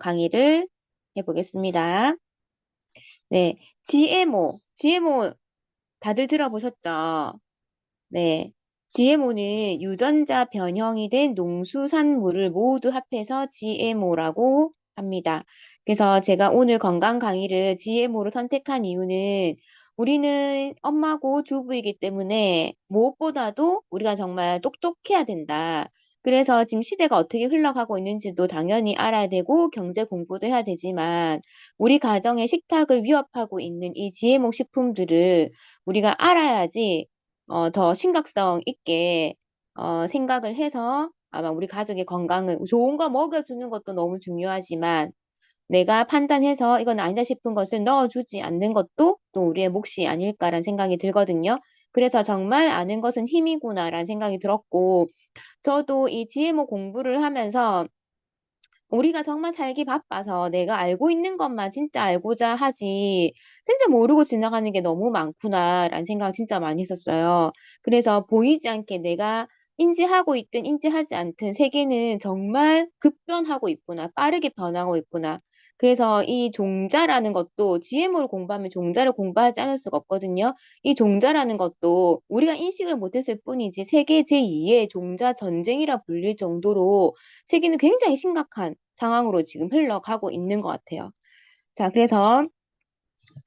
강의를 해보겠습니다. 네, GMO 다들 들어보셨죠? 네, GMO는 유전자 변형이 된 농수산물을 모두 합해서 GMO라고 합니다. 그래서 제가 오늘 건강 강의를 GMO로 선택한 이유는 우리는 엄마고 주부이기 때문에 무엇보다도 우리가 정말 똑똑해야 된다. 그래서 지금 시대가 어떻게 흘러가고 있는지도 당연히 알아야 되고 경제 공부도 해야 되지만 우리 가정의 식탁을 위협하고 있는 이 GMO 식품들을 우리가 알아야지 더 심각성 있게 생각을 해서 아마 우리 가족의 건강을 좋은 거 먹여주는 것도 너무 중요하지만 내가 판단해서 이건 아니다 싶은 것을 넣어주지 않는 것도 또 우리의 몫이 아닐까라는 생각이 들거든요. 그래서 정말 아는 것은 힘이구나라는 생각이 들었고 저도 이 GMO 공부를 하면서 우리가 정말 살기 바빠서 내가 알고 있는 것만 진짜 알고자 하지, 진짜 모르고 지나가는 게 너무 많구나라는 생각을 진짜 많이 했었어요. 그래서 보이지 않게 내가 인지하고 있든 인지하지 않든 세계는 정말 급변하고 있구나, 빠르게 변하고 있구나. 그래서 이 종자라는 것도 GMO를 공부하면 종자를 공부하지 않을 수가 없거든요. 이 종자라는 것도 우리가 인식을 못했을 뿐이지 세계 제2의 종자 전쟁이라 불릴 정도로 세계는 굉장히 심각한 상황으로 지금 흘러가고 있는 것 같아요. 자, 그래서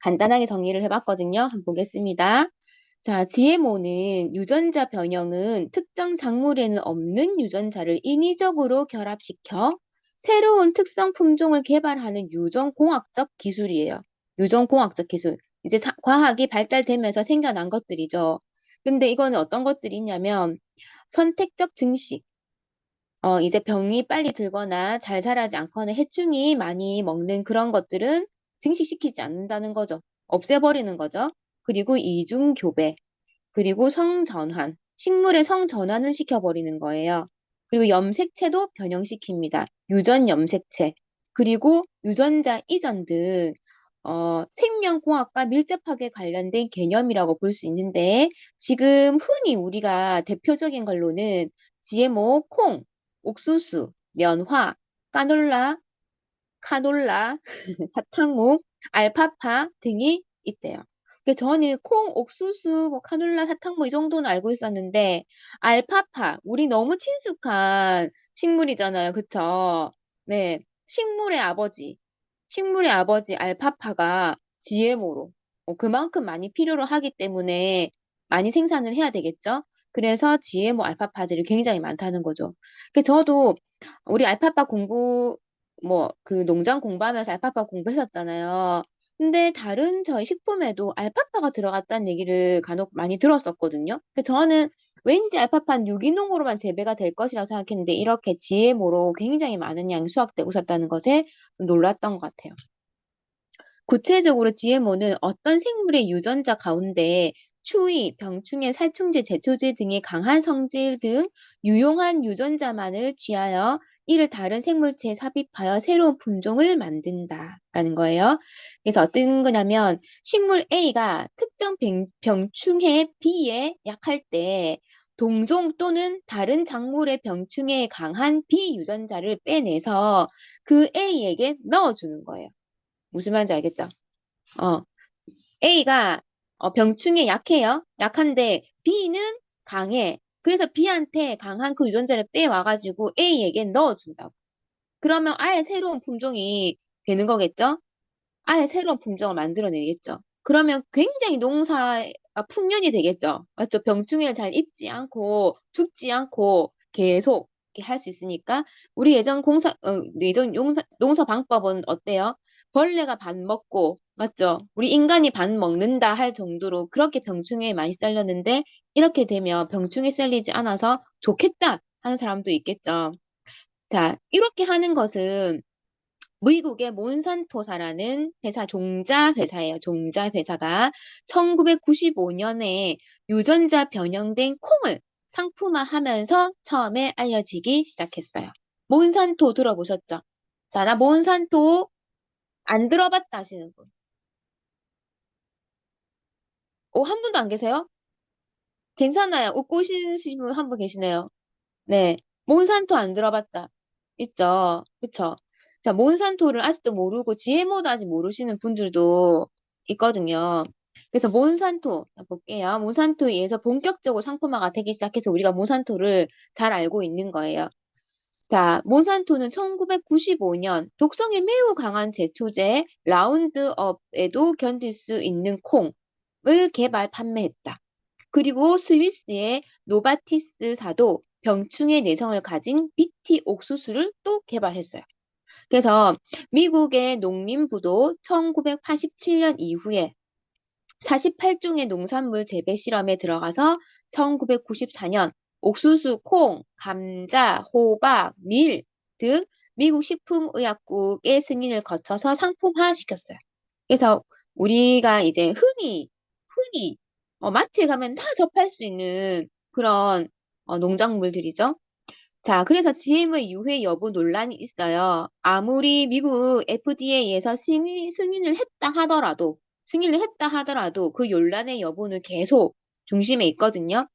간단하게 정리를 해봤거든요. 한번 보겠습니다. 자, GMO는 유전자 변형은 특정 작물에는 없는 유전자를 인위적으로 결합시켜 새로운 특성 품종을 개발하는 유전공학적 기술이에요. 유전공학적 기술. 이제 과학이 발달되면서 생겨난 것들이죠. 근데 이거는 어떤 것들이 있냐면 선택적 증식, 이제 병이 빨리 들거나 잘 자라지 않거나 해충이 많이 먹는 그런 것들은 증식시키지 않는다는 거죠. 없애버리는 거죠. 그리고 이중교배, 그리고 성전환, 식물의 성전환을 시켜버리는 거예요. 그리고 염색체도 변형시킵니다. 유전 염색체, 그리고 유전자 이전 등 생명공학과 밀접하게 관련된 개념이라고 볼 수 있는데 지금 흔히 우리가 대표적인 걸로는 GMO, 콩, 옥수수, 면화, 까놀라, 카놀라, 사탕무, 알파파 등이 있대요. 저는 콩, 옥수수, 뭐 카놀라, 사탕무 이 정도는 알고 있었는데 알파파, 우리 너무 친숙한 식물이잖아요. 그쵸? 네, 식물의 아버지 알파파가 GMO로 그만큼 많이 필요로 하기 때문에 많이 생산을 해야 되겠죠? 그래서 GMO 알파파들이 굉장히 많다는 거죠. 저도 우리 알파파 공부 그 농장 공부하면서 알파파 공부했었잖아요. 근데 다른 저희 식품에도 알파파가 들어갔다는 얘기를 간혹 많이 들었었거든요. 저는 왠지 알파파는 유기농으로만 재배가 될 것이라고 생각했는데 이렇게 GMO로 굉장히 많은 양이 수확되고 있었다는 것에 좀 놀랐던 것 같아요. 구체적으로 GMO는 어떤 생물의 유전자 가운데 추위, 병충해, 살충제, 제초제 등의 강한 성질 등 유용한 유전자만을 취하여 이를 다른 생물체에 삽입하여 새로운 품종을 만든다라는 거예요. 그래서 어떤 거냐면 식물 A가 특정 병충해 B에 약할 때 동종 또는 다른 작물의 병충해에 강한 B 유전자를 빼내서 그 A에게 넣어주는 거예요. 무슨 말인지 알겠죠? 어, A가 병충해 약해요. 약한데 B는 강해. 그래서 B한테 강한 그 유전자를 빼와가지고 A에게 넣어준다고. 그러면 아예 새로운 품종이 되는 거겠죠? 아예 새로운 품종을 만들어내겠죠. 그러면 굉장히 농사가 풍년이 되겠죠. 맞죠? 병충해를 잘 입지 않고 죽지 않고 계속 할 수 있으니까 우리 예전 농사 방법은 어때요? 벌레가 반 먹고 맞죠? 우리 인간이 반 먹는다 할 정도로 그렇게 병충해에 많이 썰렸는데 이렇게 되면 병충해 썰리지 않아서 좋겠다 하는 사람도 있겠죠. 자, 이렇게 하는 것은 미국의 몬산토사라는 회사, 종자 회사예요. 종자 회사가 1995년에 유전자 변형된 콩을 상품화하면서 처음에 알려지기 시작했어요. 몬산토 들어보셨죠? 자, 나 몬산토 안 들어봤다 하시는 분. 한 분도 안 계세요? 괜찮아요. 웃고 계시는 분 한 분 계시네요. 네. 몬산토 안 들어봤다. 있죠. 그쵸? 자, 몬산토를 아직도 모르고 GMO도 아직 모르시는 분들도 있거든요. 그래서 몬산토 볼게요. 몬산토에 의해서 본격적으로 상품화가 되기 시작해서 우리가 몬산토를 잘 알고 있는 거예요. 자, 몬산토는 1995년 독성이 매우 강한 제초제 라운드업에도 견딜 수 있는 콩을 개발 판매했다. 그리고 스위스의 노바티스사도 병충해 내성을 가진 BT 옥수수를 또 개발했어요. 그래서 미국의 농림부도 1987년 이후에 48종의 농산물 재배 실험에 들어가서 1994년 옥수수, 콩, 감자, 호박, 밀 등 미국 식품의약국의 승인을 거쳐서 상품화시켰어요. 그래서 우리가 이제 흔히 마트에 가면 다 접할 수 있는 그런 농작물들이죠. 자, 그래서 GM의 유해 여부 논란이 있어요. 아무리 미국 FDA에서 승인을 했다 하더라도 그 논란의 여부는 계속 중심에 있거든요.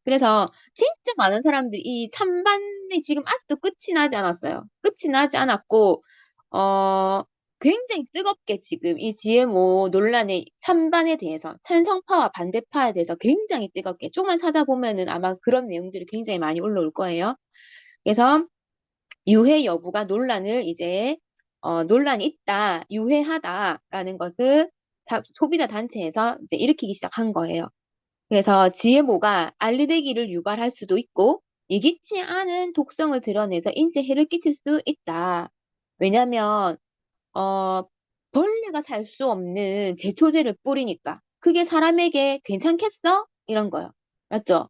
그래서 진짜 많은 사람들이 이 찬반이 지금 아직도 끝이 나지 않았어요. 끝이 나지 않았고, 어, 굉장히 뜨겁게 지금 이 GMO 논란의 찬반에 대해서, 찬성파와 반대파에 대해서 굉장히 뜨겁게, 조금만 찾아보면은 아마 그런 내용들이 굉장히 많이 올라올 거예요. 그래서 유해 여부가 논란이 있다, 유해하다라는 것을 소비자 단체에서 이제 일으키기 시작한 거예요. 그래서 GMO가 알레르기를 유발할 수도 있고 예기치 않은 독성을 드러내서 인체에 해를 끼칠 수 있다. 왜냐면 어, 벌레가 살 수 없는 제초제를 뿌리니까 그게 사람에게 괜찮겠어? 이런 거요. 맞죠?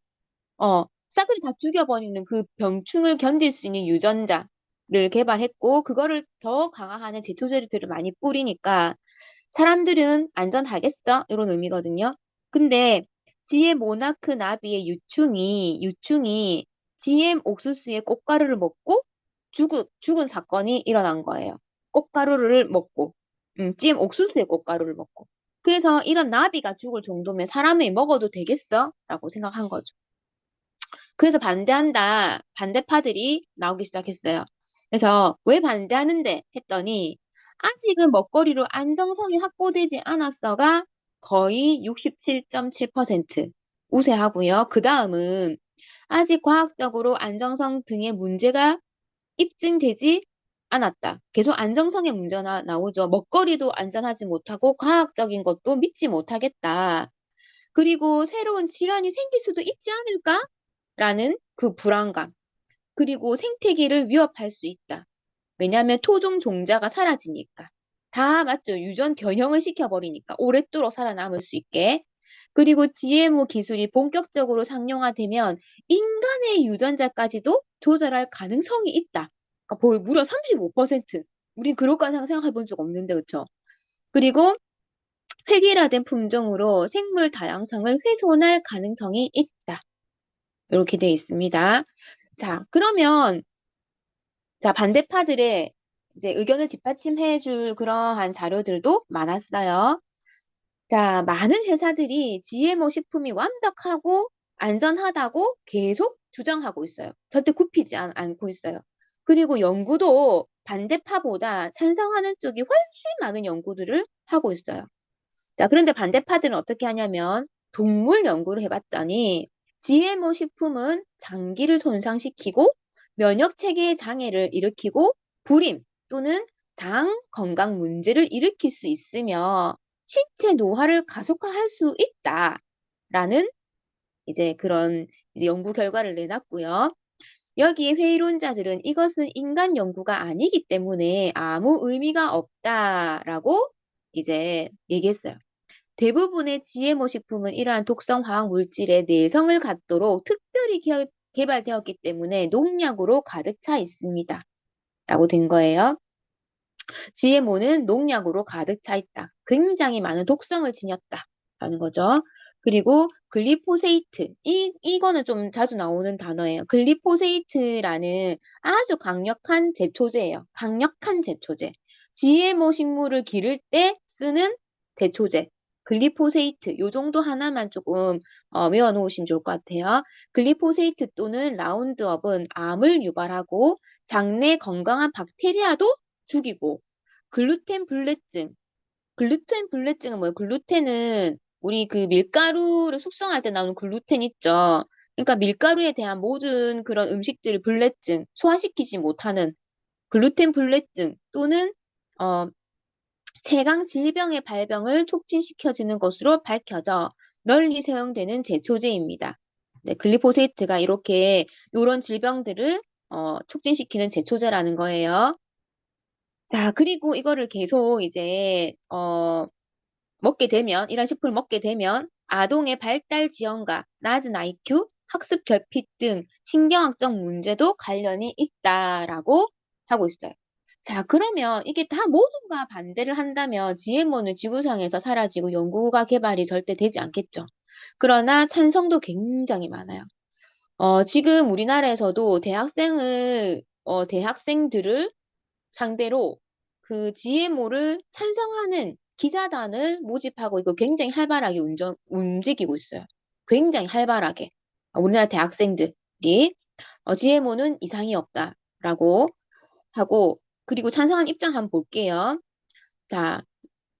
싸그리 다 죽여버리는 그 병충을 견딜 수 있는 유전자를 개발했고, 그거를 더 강화하는 제초제들을 많이 뿌리니까, 사람들은 안전하겠어? 이런 의미거든요. 근데, GM 모나크 나비의 유충이 GM 옥수수의 꽃가루를 먹고 죽은 사건이 일어난 거예요. 꽃가루를 먹고, GM 옥수수의 꽃가루를 먹고. 그래서 이런 나비가 죽을 정도면 사람이 먹어도 되겠어? 라고 생각한 거죠. 그래서 반대파들이 나오기 시작했어요. 그래서 왜 반대하는데 했더니 아직은 먹거리로 안정성이 확보되지 않았어가 거의 67.7% 우세하고요. 그 다음은 아직 과학적으로 안정성 등의 문제가 입증되지 않았다. 계속 안정성의 문제가 나오죠. 먹거리도 안전하지 못하고 과학적인 것도 믿지 못하겠다. 그리고 새로운 질환이 생길 수도 있지 않을까? 라는 그 불안감. 그리고 생태계를 위협할 수 있다. 왜냐하면 토종 종자가 사라지니까. 다 맞죠. 유전 변형을 시켜버리니까. 오랫도록 살아남을 수 있게. 그리고 GMO 기술이 본격적으로 상용화되면 인간의 유전자까지도 조절할 가능성이 있다. 그러니까 거의 무려 35%. 우린 그럴까 생각해 본 적 없는데, 그쵸? 그리고 획일화된 품종으로 생물 다양성을 훼손할 가능성이 있다. 이렇게 되어 있습니다. 자, 그러면, 자, 반대파들의 이제 의견을 뒷받침해 줄 그러한 자료들도 많았어요. 자, 많은 회사들이 GMO 식품이 완벽하고 안전하다고 계속 주장하고 있어요. 절대 굽히지 않고 있어요. 그리고 연구도 반대파보다 찬성하는 쪽이 훨씬 많은 연구들을 하고 있어요. 자, 그런데 반대파들은 어떻게 하냐면 동물 연구를 해봤더니 GMO 식품은 장기를 손상시키고 면역 체계의 장애를 일으키고 불임 또는 장 건강 문제를 일으킬 수 있으며 신체 노화를 가속화할 수 있다라는 이제 그런 이제 연구 결과를 내놨고요. 여기에 회의론자들은 이것은 인간 연구가 아니기 때문에 아무 의미가 없다라고 이제 얘기했어요. 대부분의 GMO 식품은 이러한 독성 화학 물질의 내성을 갖도록 특별히 개발되었기 때문에 농약으로 가득 차 있습니다. 라고 된 거예요. GMO는 농약으로 가득 차 있다. 굉장히 많은 독성을 지녔다. 라는 거죠. 그리고 글리포세이트. 이거는 좀 자주 나오는 단어예요. 글리포세이트라는 아주 강력한 제초제예요. 강력한 제초제. GMO 식물을 기를 때 쓰는 제초제. 글리포세이트. 요 정도 하나만 조금 외워놓으시면 좋을 것 같아요. 글리포세이트 또는 라운드업은 암을 유발하고 장내 건강한 박테리아도 죽이고, 글루텐 불내증. 글루텐 불내증은 뭐예요? 글루텐은 우리 그 밀가루를 숙성할 때 나오는 글루텐 있죠. 그러니까 밀가루에 대한 모든 그런 음식들을 불내증, 소화시키지 못하는 글루텐 불내증 또는 어, 세강 질병의 발병을 촉진시켜주는 것으로 밝혀져 널리 사용되는 제초제입니다. 네, 글리포세이트가 이렇게 이런 질병들을 촉진시키는 제초제라는 거예요. 자, 그리고 이거를 계속 이제 먹게 되면 이런 식품을 먹게 되면 아동의 발달 지연과 낮은 IQ, 학습 결핍 등 신경학적 문제도 관련이 있다라고 하고 있어요. 자, 그러면 이게 다 모두가 반대를 한다면 GMO는 지구상에서 사라지고 연구가 개발이 절대 되지 않겠죠. 그러나 찬성도 굉장히 많아요. 지금 우리나라에서도 대학생들을 상대로 그 GMO를 찬성하는 기자단을 모집하고 이거 굉장히 활발하게 움직이고 있어요. 굉장히 활발하게. 우리나라 대학생들이 GMO는 이상이 없다라고 하고 그리고 찬성한 입장 한번 볼게요. 자,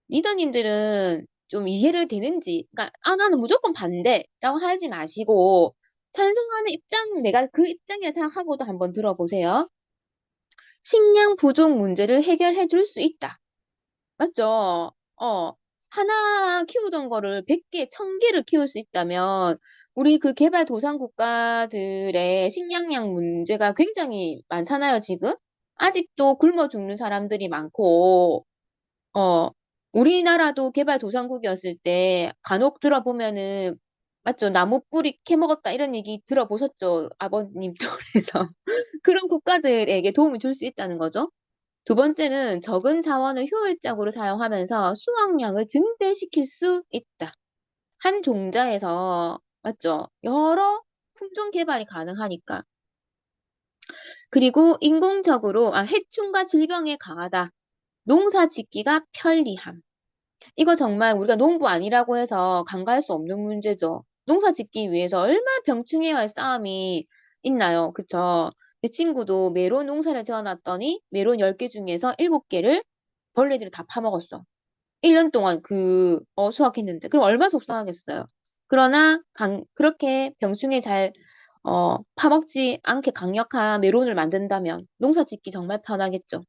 리더님들은 좀 이해를 되는지, 그러니까 나는 무조건 반대라고 하지 마시고 찬성하는 입장, 내가 그 입장이라 생각하고도 한번 들어보세요. 식량 부족 문제를 해결해 줄 수 있다. 맞죠? 하나 키우던 거를 100개, 1000개를 키울 수 있다면, 우리 그 개발도상 국가들의 식량량 문제가 굉장히 많잖아요, 지금? 아직도 굶어 죽는 사람들이 많고, 어, 우리나라도 개발도상국이었을 때 간혹 들어보면은, 맞죠? 나무 뿌리 캐먹었다 이런 얘기 들어보셨죠? 아버님 쪽에서. 그런 국가들에게 도움을 줄 수 있다는 거죠. 두 번째는 적은 자원을 효율적으로 사용하면서 수확량을 증대시킬 수 있다. 한 종자에서, 맞죠? 여러 품종 개발이 가능하니까. 그리고 인공적으로, 해충과 질병에 강하다. 농사 짓기가 편리함. 이거 정말 우리가 농부 아니라고 해서 간과할 수 없는 문제죠. 농사 짓기 위해서 얼마나 병충해와의 싸움이 있나요? 그쵸? 내 친구도 메론 농사를 지어놨더니 메론 10개 중에서 7개를 벌레들이 다 파먹었어. 1년 동안 수확했는데. 그럼 얼마나 속상하겠어요. 그러나, 그렇게 병충해 잘, 파먹지 않게 강력한 메론을 만든다면 농사 짓기 정말 편하겠죠.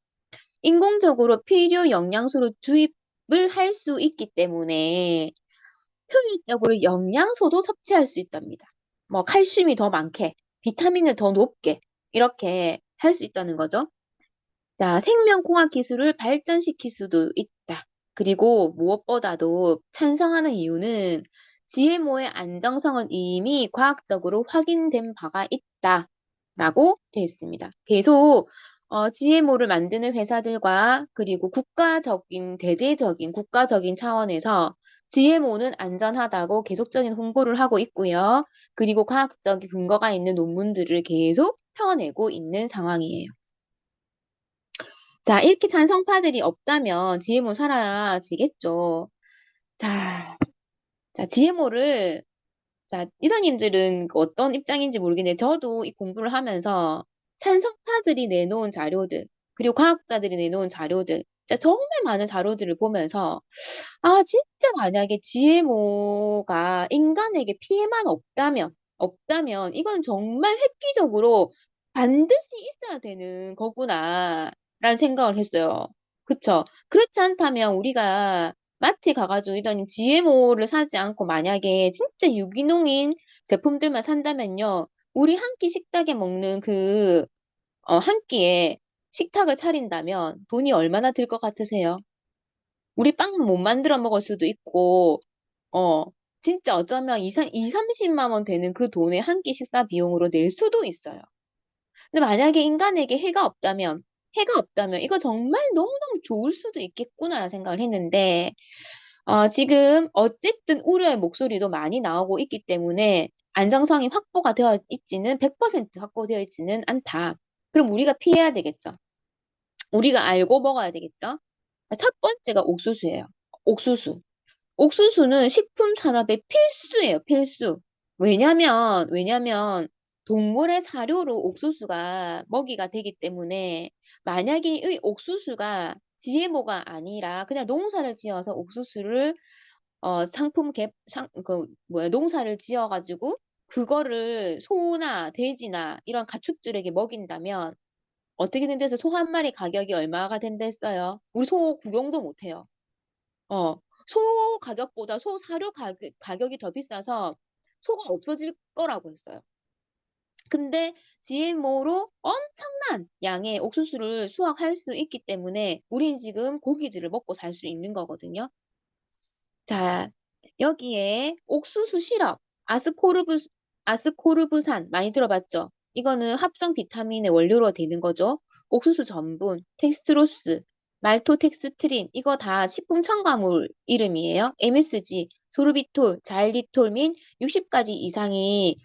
인공적으로 필요 영양소를 주입을 할 수 있기 때문에 효율적으로 영양소도 섭취할 수 있답니다. 뭐, 칼슘이 더 많게, 비타민을 더 높게, 이렇게 할 수 있다는 거죠. 자, 생명공학 기술을 발전시킬 수도 있다. 그리고 무엇보다도 찬성하는 이유는 GMO의 안정성은 이미 과학적으로 확인된 바가 있다. 라고 되어 있습니다. 계속 GMO를 만드는 회사들과 그리고 대대적인 국가적인 차원에서 GMO는 안전하다고 계속적인 홍보를 하고 있고요. 그리고 과학적인 근거가 있는 논문들을 계속 펴내고 있는 상황이에요. 자, 이렇게 찬성파들이 없다면 GMO 사라지겠죠. 자, GMO를, 리더님들은 그 어떤 입장인지 모르겠는데, 저도 이 공부를 하면서 찬성파들이 내놓은 자료들, 그리고 과학자들이 내놓은 자료들, 정말 많은 자료들을 보면서, 진짜 만약에 GMO가 인간에게 피해만 없다면, 이건 정말 획기적으로 반드시 있어야 되는 거구나, 라는 생각을 했어요. 그쵸? 그렇지 않다면 우리가 마트에 가가지고 이런 GMO를 사지 않고 만약에 진짜 유기농인 제품들만 산다면요, 우리 한 끼 식탁에 먹는 한 끼에 식탁을 차린다면 돈이 얼마나 들 것 같으세요? 우리 빵 못 만들어 먹을 수도 있고, 어, 진짜 어쩌면 30만 원 되는 그 돈의 한 끼 식사 비용으로 낼 수도 있어요. 근데 만약에 인간에게 해가 없다면 이거 정말 너무너무 좋을 수도 있겠구나라는 생각을 했는데, 지금 어쨌든 우려의 목소리도 많이 나오고 있기 때문에 안정성이 확보가 되어 있지는 100% 확보되어 있지는 않다. 그럼 우리가 피해야 되겠죠. 우리가 알고 먹어야 되겠죠. 첫 번째가 옥수수예요. 옥수수. 옥수수는 식품 산업의 필수예요, 필수. 왜냐면 동물의 사료로 옥수수가 먹이가 되기 때문에 만약에 이 옥수수가 GMO가 아니라 그냥 농사를 지어서 옥수수를 상품 농사를 지어가지고 그거를 소나 돼지나 이런 가축들에게 먹인다면 어떻게 된대서 소 한 마리 가격이 얼마가 된다 했어요? 우리 소 구경도 못 해요. 어, 소 가격보다 소 사료 가격이 더 비싸서 소가 없어질 거라고 했어요. 근데 GMO로 엄청난 양의 옥수수를 수확할 수 있기 때문에 우린 지금 고기들을 먹고 살 수 있는 거거든요. 자, 여기에 옥수수 시럽, 아스코르브산 많이 들어봤죠? 이거는 합성 비타민의 원료로 되는 거죠. 옥수수 전분, 텍스트로스, 말토텍스트린, 이거 다 식품 첨가물 이름이에요. MSG, 소르비톨, 자일리톨 및 60가지 이상이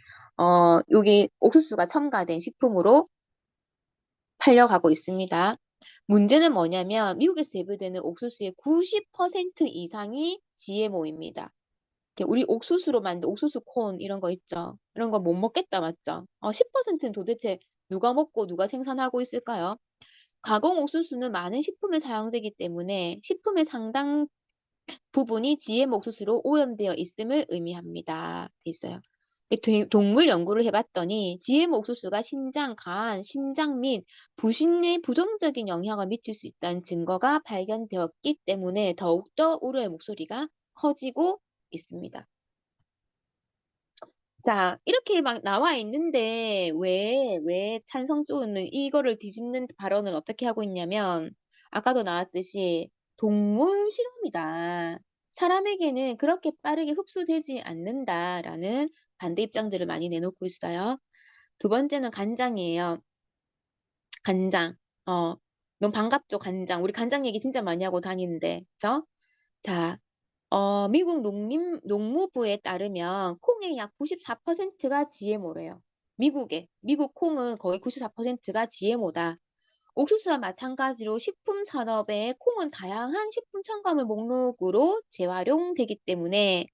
여기 옥수수가 첨가된 식품으로 팔려가고 있습니다. 문제는 뭐냐면 미국에서 재배되는 옥수수의 90% 이상이 GMO입니다. 우리 옥수수로 만든 옥수수 콘 이런 거 있죠. 이런 거 못 먹겠다 맞죠? 10%는 도대체 누가 먹고 누가 생산하고 있을까요? 가공 옥수수는 많은 식품에 사용되기 때문에 식품의 상당 부분이 GM 옥수수로 오염되어 있음을 의미합니다. 돼 있어요. 동물 연구를 해봤더니 GM 옥수수가 신장, 간, 심장 및 부신에 부정적인 영향을 미칠 수 있다는 증거가 발견되었기 때문에 더욱더 우려의 목소리가 커지고 있습니다. 자, 이렇게 막 나와 있는데 왜 찬성 쪽은 이거를 뒤집는 발언을 어떻게 하고 있냐면 아까도 나왔듯이 동물 실험이다. 사람에게는 그렇게 빠르게 흡수되지 않는다라는 반대 입장들을 많이 내놓고 있어요. 두 번째는 간장이에요. 간장. 어, 너무 반갑죠, 간장. 우리 간장 얘기 진짜 많이 하고 다니는데, 그죠? 자, 미국 농무부에 따르면 콩의 약 94%가 GMO래요. 미국 콩은 거의 94%가 GMO다. 옥수수와 마찬가지로 식품 산업에 콩은 다양한 식품 첨가물 목록으로 재활용되기 때문에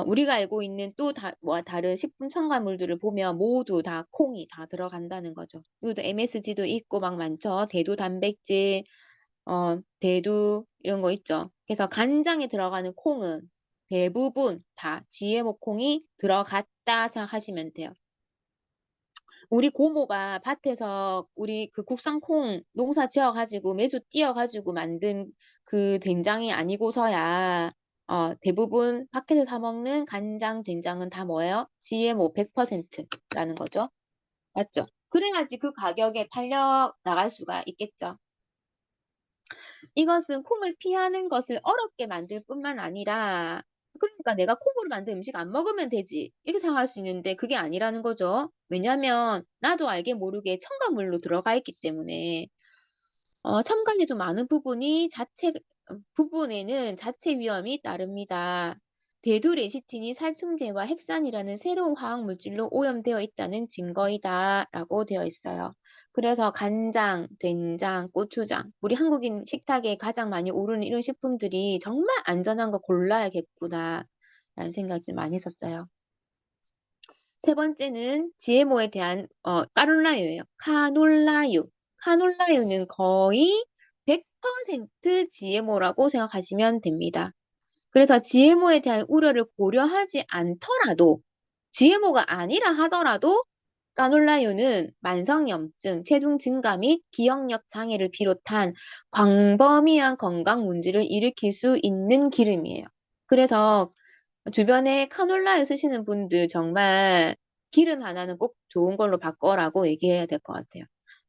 우리가 알고 있는 또 다른 식품 첨가물들을 보면 모두 다 콩이 다 들어간다는 거죠. 이것도 MSG도 있고 막 많죠. 대두 단백질, 대두 이런 거 있죠. 그래서 간장에 들어가는 콩은 대부분 다 GMO 콩이 들어갔다 생각하시면 돼요. 우리 고모가 밭에서 우리 그 국산 콩 농사 지어가지고 매주 띄어가지고 만든 그 된장이 아니고서야 대부분 밖에서 사 먹는 간장, 된장은 다 뭐예요? GMO 100%라는 거죠. 맞죠? 그래야지 그 가격에 팔려 나갈 수가 있겠죠. 이것은 콩을 피하는 것을 어렵게 만들 뿐만 아니라, 그러니까 내가 콩으로 만든 음식 안 먹으면 되지. 이렇게 생각할 수 있는데 그게 아니라는 거죠. 왜냐하면 나도 알게 모르게 첨가물로 들어가 있기 때문에 첨가물이 좀 많은 부분에는 자체 위험이 따릅니다. 데두레시틴이 살충제와 핵산이라는 새로운 화학 물질로 오염되어 있다는 증거이다 라고 되어 있어요. 그래서 간장, 된장, 고추장, 우리 한국인 식탁에 가장 많이 오르는 이런 식품들이 정말 안전한 거 골라야겠구나 라는 생각을 많이 했었어요. 세 번째는 GMO에 대한 까놀라유예요. 카놀라유. 카놀라유는 거의 100% GMO라고 생각하시면 됩니다. 그래서 GMO에 대한 우려를 고려하지 않더라도 GMO가 아니라 하더라도 까놀라유는 만성염증, 체중 증가 및 기억력 장애를 비롯한 광범위한 건강 문제를 일으킬 수 있는 기름이에요. 그래서 주변에 카놀라유 쓰시는 분들 정말 기름 하나는 꼭 좋은 걸로 바꿔라고 얘기해야 될 것 같아요.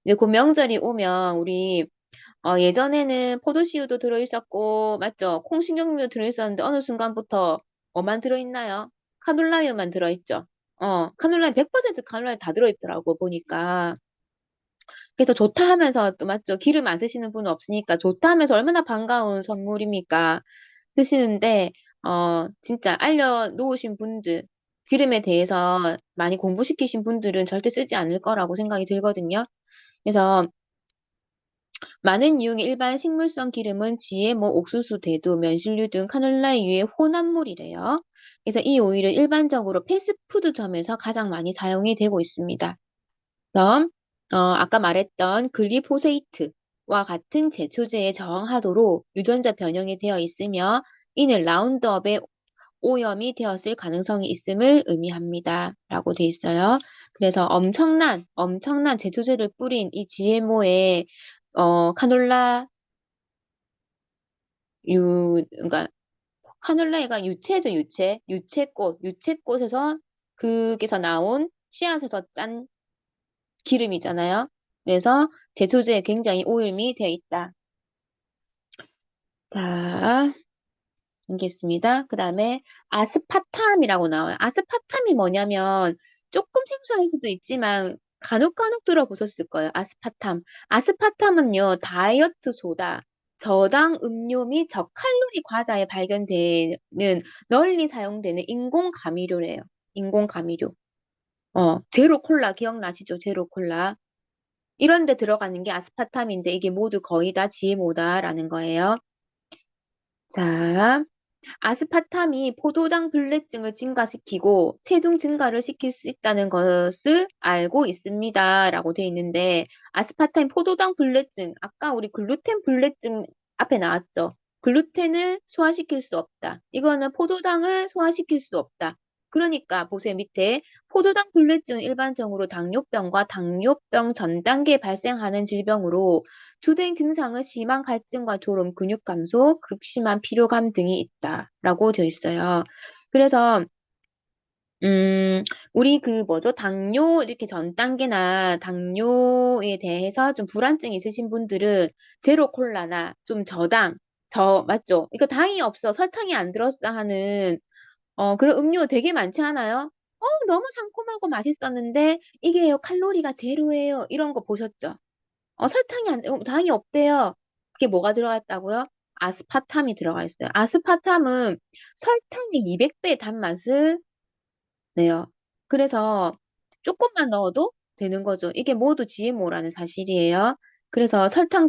이제 곧 명절이 오면 우리 예전에는 포도씨유도 들어있었고 맞죠? 콩신경유도 들어있었는데 어느 순간부터 뭐만 들어있나요? 카놀라유만 들어있죠. 카놀라유 100% 카놀라유 다 들어있더라고 보니까. 그래서 좋다 하면서 또 맞죠? 기름 안 쓰시는 분은 없으니까 좋다 하면서 얼마나 반가운 선물입니까? 쓰시는데 진짜 알려놓으신 분들 기름에 대해서 많이 공부시키신 분들은 절대 쓰지 않을 거라고 생각이 들거든요. 그래서 많은 유형의 일반 식물성 기름은 GMO, 옥수수, 대두, 면실류 등 카놀라유의 혼합물이래요. 그래서 이 오일은 일반적으로 패스트푸드점에서 가장 많이 사용이 되고 있습니다. 그래서 아까 말했던 글리포세이트와 같은 제초제에 저항하도록 유전자 변형이 되어 있으며 이는 라운드업의 오염이 되었을 가능성이 있음을 의미합니다. 라고 돼 있어요. 그래서 엄청난 제초제를 뿌린 이 GMO의 카놀라 그러니까 카놀라가 유채죠, 유채. 유채꽃에서 그게서 나온 씨앗에서 짠 기름이잖아요. 그래서 제초제에 굉장히 오염이 되어 있다. 자, 알겠습니다. 그 다음에 아스파탐이라고 나와요. 아스파탐이 뭐냐면 조금 생소할 수도 있지만 간혹 들어보셨을 거예요. 아스파탐. 아스파탐은요, 다이어트 소다, 저당 음료 및 저칼로리 과자에 발견되는 널리 사용되는 인공 감미료래요. 인공 감미료. 제로 콜라 기억나시죠? 제로 콜라. 이런 데 들어가는 게 아스파탐인데 이게 모두 거의 다 GMO다라는 거예요. 자, 아스파탐이 포도당 불내증을 증가시키고 체중 증가를 시킬 수 있다는 것을 알고 있습니다. 라고 되어 있는데, 아스파탐 포도당 불내증, 아까 우리 글루텐 불내증 앞에 나왔죠. 글루텐을 소화시킬 수 없다. 이거는 포도당을 소화시킬 수 없다. 그러니까 보세요. 밑에 포도당 불내증은 일반적으로 당뇨병과 당뇨병 전 단계에 발생하는 질병으로 주된 증상은 심한 갈증과 졸음, 근육 감소, 극심한 피로감 등이 있다라고 되어 있어요. 그래서 우리 그 뭐죠? 당뇨 이렇게 전 단계나 당뇨에 대해서 좀 불안증이 있으신 분들은 제로 콜라나 좀 맞죠? 이거 당이 없어, 설탕이 안 들었어 하는 그런 음료 되게 많지 않아요? 너무 상콤하고 맛있었는데 이게요 칼로리가 제로예요. 이런 거 보셨죠? 당이 없대요. 그게 뭐가 들어가 있다고요? 아스파탐이 들어가 있어요. 아스파탐은 설탕의 200배 단맛을 내요. 그래서 조금만 넣어도 되는 거죠. 이게 모두 GMO라는 사실이에요. 그래서 설탕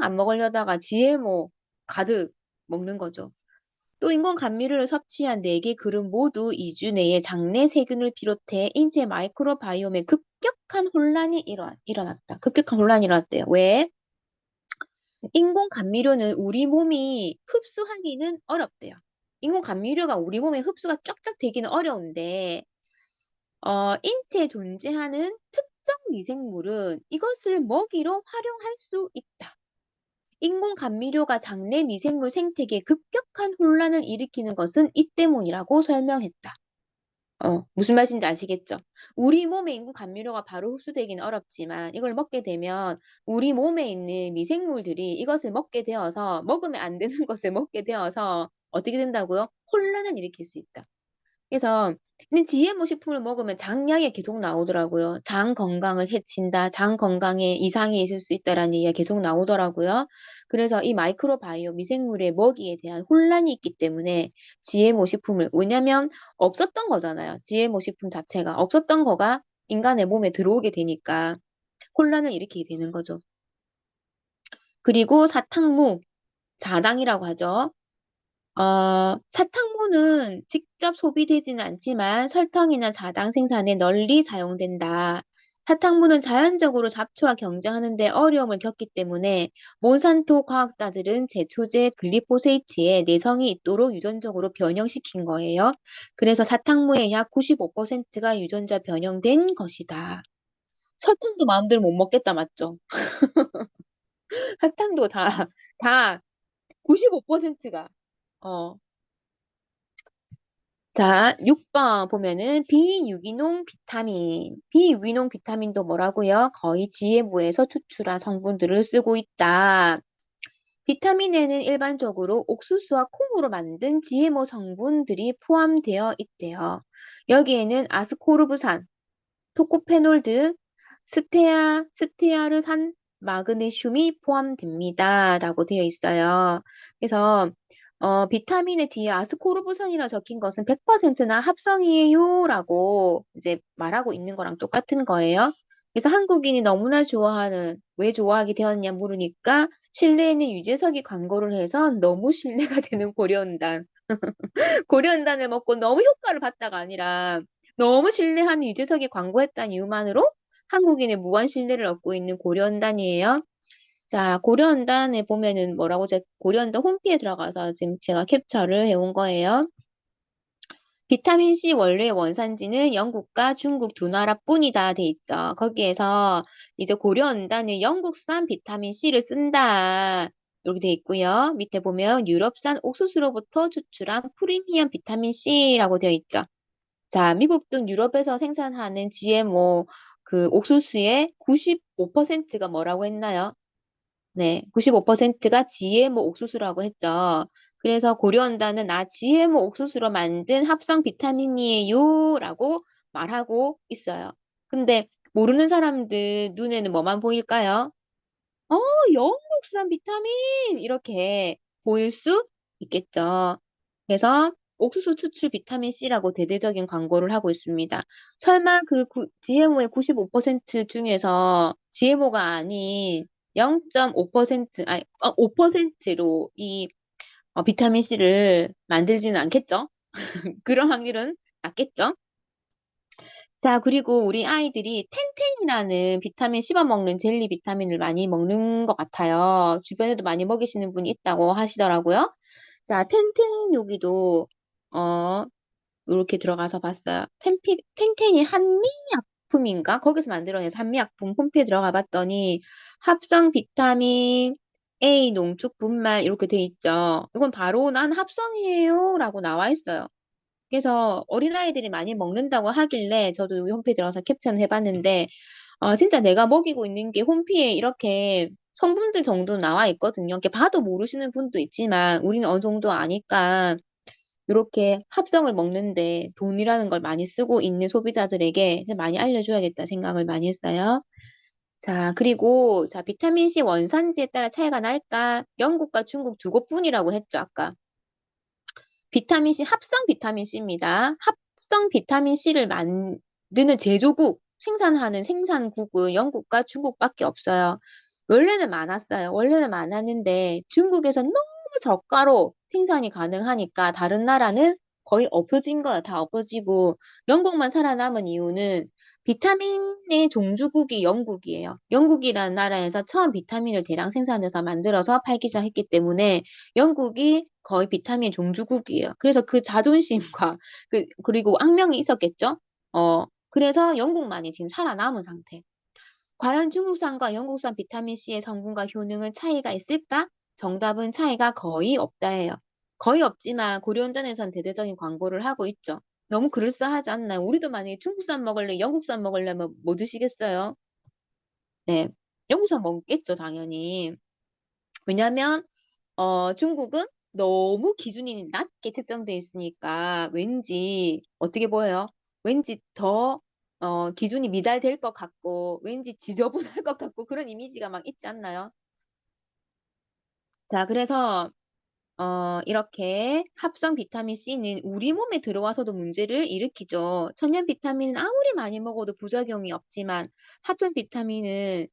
안 먹으려다가 GMO 가득 먹는 거죠. 또 인공 감미료를 섭취한 4개 그룹 모두 2주 내에 장내 세균을 비롯해 인체 마이크로바이옴에 급격한 혼란이 일어났다. 급격한 혼란이 일어났대요. 왜? 인공 감미료는 우리 몸이 흡수하기는 어렵대요. 인공 감미료가 우리 몸에 흡수가 쫙쫙 되기는 어려운데, 인체에 존재하는 특정 미생물은 이것을 먹이로 활용할 수 있다. 인공 감미료가 장내 미생물 생태계에 급격한 혼란을 일으키는 것은 이 때문이라고 설명했다. 무슨 말인지 아시겠죠? 우리 몸에 있는 감미료가 바로 흡수되기는 어렵지만 이걸 먹게 되면 우리 몸에 있는 미생물들이 이것을 먹게 되어서 먹으면 안 되는 것을 먹게 되어서 어떻게 된다고요? 혼란을 일으킬 수 있다. 그래서 근데 GMO 식품을 먹으면 장약에 계속 나오더라고요. 장 건강을 해친다. 장 건강에 이상이 있을 수 있다라는 얘기가 계속 나오더라고요. 그래서 이 마이크로바이오 미생물의 먹이에 대한 혼란이 있기 때문에 GMO 식품을 왜냐면 없었던 거잖아요. GMO 식품 자체가 없었던 거가 인간의 몸에 들어오게 되니까 혼란을 일으키게 되는 거죠. 그리고 사탕무, 자당이라고 하죠. 사탕무는 직접 소비되지는 않지만 설탕이나 자당 생산에 널리 사용된다. 사탕무는 자연적으로 잡초와 경쟁하는 데 어려움을 겪기 때문에 몬산토 과학자들은 제초제 글리포세이트에 내성이 있도록 유전적으로 변형시킨 거예요. 그래서 사탕무의 약 95%가 유전자 변형된 것이다. 설탕도 마음대로 못 먹겠다, 맞죠? 사탕도 다 95%가. 자, 6번 보면은 비유기농 비타민. 비유기농 비타민도 뭐라고요? 거의 지혜부에서 추출한 성분들을 쓰고 있다. 비타민에는 일반적으로 옥수수와 콩으로 만든 GMO 성분들이 포함되어 있대요. 여기에는 아스코르브산, 토코페놀 등 스테아르산, 마그네슘이 포함됩니다. 라고 되어 있어요. 그래서 비타민의 뒤에 아스코르브산이라 적힌 것은 100%나 합성이에요. 라고 이제 말하고 있는 거랑 똑같은 거예요. 그래서 한국인이 너무나 좋아하는, 왜 좋아하게 되었냐 물으니까 실내에는 유재석이 광고를 해서 너무 신뢰가 되는 고려은단. 고려은단을 먹고 너무 효과를 봤다가 아니라 너무 신뢰하는 유재석이 광고했다는 이유만으로 한국인의 무한 신뢰를 얻고 있는 고려은단이에요. 자, 고려은단에 보면은 뭐라고 고려은단 홈피에 들어가서 지금 제가 캡처를 해온 거예요. 비타민C 원료의 원산지는 영국과 중국 두 나라뿐이다 돼 있죠. 거기에서 이제 고려은단은 영국산 비타민C를 쓴다. 이렇게 돼 있고요. 밑에 보면 유럽산 옥수수로부터 추출한 프리미엄 비타민C라고 되어 있죠. 자, 미국 등 유럽에서 생산하는 GMO 그 옥수수의 95%가 뭐라고 했나요? 네, 95%가 GMO 옥수수라고 했죠. 그래서 고려온다는 GMO 옥수수로 만든 합성 비타민이에요 라고 말하고 있어요. 근데 모르는 사람들 눈에는 뭐만 보일까요? 어, 영국산 비타민! 이렇게 보일 수 있겠죠. 그래서 옥수수 추출 비타민 C라고 대대적인 광고를 하고 있습니다. 설마 그 GMO의 95% 중에서 GMO가 아닌 0.5%, 아니, 5%로 이 비타민 C를 만들지는 않겠죠? 그런 확률은 낮겠죠? 자, 그리고 우리 아이들이 텐텐이라는 비타민 씹어 먹는 젤리 비타민을 많이 먹는 것 같아요. 주변에도 많이 먹이시는 분이 있다고 하시더라고요. 자, 텐텐 여기도, 어, 이렇게 들어가서 봤어요. 텐텐이 한미약품인가? 거기서 만들어내서 한미약품 홈페이지에 들어가 봤더니 합성 비타민 A 농축 분말 이렇게 돼 있죠. 이건 바로 난 합성이에요 라고 나와 있어요. 그래서 어린아이들이 많이 먹는다고 하길래 저도 여기 홈페이지 들어가서 캡처는 해봤는데 진짜 내가 먹이고 있는 게 홈피에 이렇게 성분들 정도 나와 있거든요. 이렇게 봐도 모르시는 분도 있지만 우리는 어느 정도 아니까 이렇게 합성을 먹는데 돈이라는 걸 많이 쓰고 있는 소비자들에게 많이 알려줘야겠다 생각을 많이 했어요. 자, 그리고 자, 비타민C 원산지에 따라 차이가 날까? 영국과 중국 두 곳뿐이라고 했죠, 아까. 비타민C, 합성 비타민C입니다. 합성 비타민C를 만드는 제조국, 생산하는 생산국은 영국과 중국밖에 없어요. 원래는 많았어요. 원래는 많았는데 중국에서 너무 저가로 생산이 가능하니까 다른 나라는 거의 없어진 거예요. 다 없어지고 영국만 살아남은 이유는 비타민의 종주국이 영국이에요. 영국이라는 나라에서 처음 비타민을 대량 생산해서 만들어서 팔기 시작했기 때문에 영국이 거의 비타민 종주국이에요. 그래서 그 자존심과 그리고 악명이 있었겠죠? 그래서 영국만이 지금 살아남은 상태. 과연 중국산과 영국산 비타민C의 성분과 효능은 차이가 있을까? 정답은 차이가 거의 없다예요. 거의 없지만 고려온단에선 대대적인 광고를 하고 있죠. 너무 그럴싸하지 않나요? 우리도 만약에 중국산 먹을래, 영국산 먹으려면 뭐 드시겠어요? 네. 영국산 먹겠죠, 당연히. 왜냐면 중국은 너무 기준이 낮게 책정돼 있으니까 왠지 어떻게 보여요? 왠지 더 기준이 미달될 것 같고 왠지 지저분할 것 같고 그런 이미지가 막 있지 않나요? 자, 그래서 이렇게 합성 비타민 C는 우리 몸에 들어와서도 문제를 일으키죠. 천연 비타민은 아무리 많이 먹어도 부작용이 없지만 합성 비타민은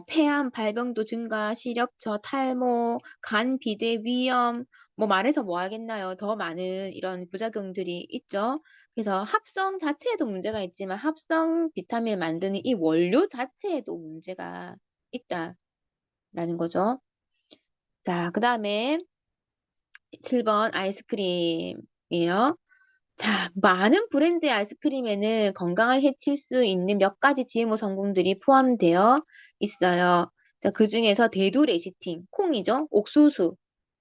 폐암, 발병도 증가, 시력저, 탈모, 간 비대, 위염, 뭐 말해서 뭐 하겠나요? 더 많은 이런 부작용들이 있죠. 그래서 합성 자체에도 문제가 있지만 합성 비타민을 만드는 이 원료 자체에도 문제가 있다라는 거죠. 자, 그 다음에 7번 아이스크림이에요. 자, 많은 브랜드의 아이스크림에는 건강을 해칠 수 있는 몇 가지 GMO 성분들이 포함되어 있어요. 자, 그 중에서 대두 레시틴, 콩이죠? 옥수수.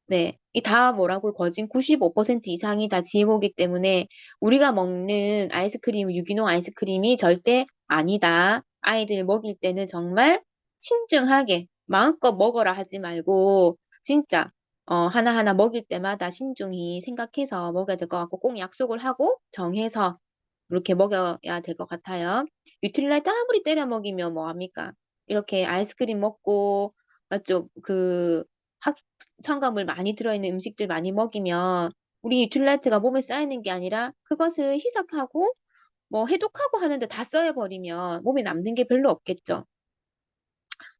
네. 이 다 뭐라고 거진 95% 이상이 다 GMO이기 때문에 우리가 먹는 아이스크림, 유기농 아이스크림이 절대 아니다. 아이들 먹일 때는 정말 신중하게 마음껏 먹어라 하지 말고 진짜 하나하나 먹일 때마다 신중히 생각해서 먹어야 될 것 같고 꼭 약속을 하고 정해서 이렇게 먹여야 될 것 같아요. 뉴트릴라이트 아무리 때려 먹이면 뭐합니까? 이렇게 아이스크림 먹고 맞죠? 첨가물 많이 들어있는 음식들 많이 먹이면 우리 뉴트릴라이트가 몸에 쌓이는 게 아니라 그것을 희석하고 뭐 해독하고 하는데 다 써여버리면 몸에 남는 게 별로 없겠죠.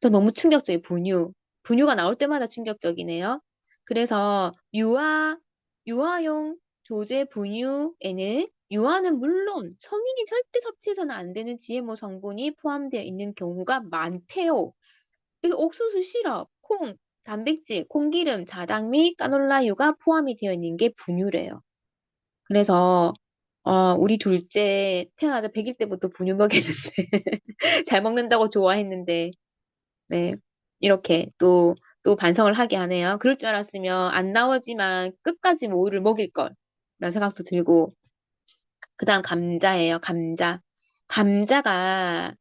저 너무 충격적이에요. 분유. 분유가 나올 때마다 충격적이네요. 그래서 유아용 조제 분유에는 유아는 물론 성인이 절대 섭취해서는 안 되는 GMO 성분이 포함되어 있는 경우가 많대요. 그래서 옥수수 시럽, 콩, 단백질, 콩기름, 자당 및 까놀라유가 포함이 되어 있는 게 분유래요. 그래서 우리 둘째 태어나자 100일 때부터 분유 먹였는데 잘 먹는다고 좋아했는데 네 이렇게 또 반성을 하게 하네요. 그럴 줄 알았으면 안 나오지만 끝까지 모유를 먹일 걸 라는 생각도 들고 그다음 감자예요. 감자. 감자가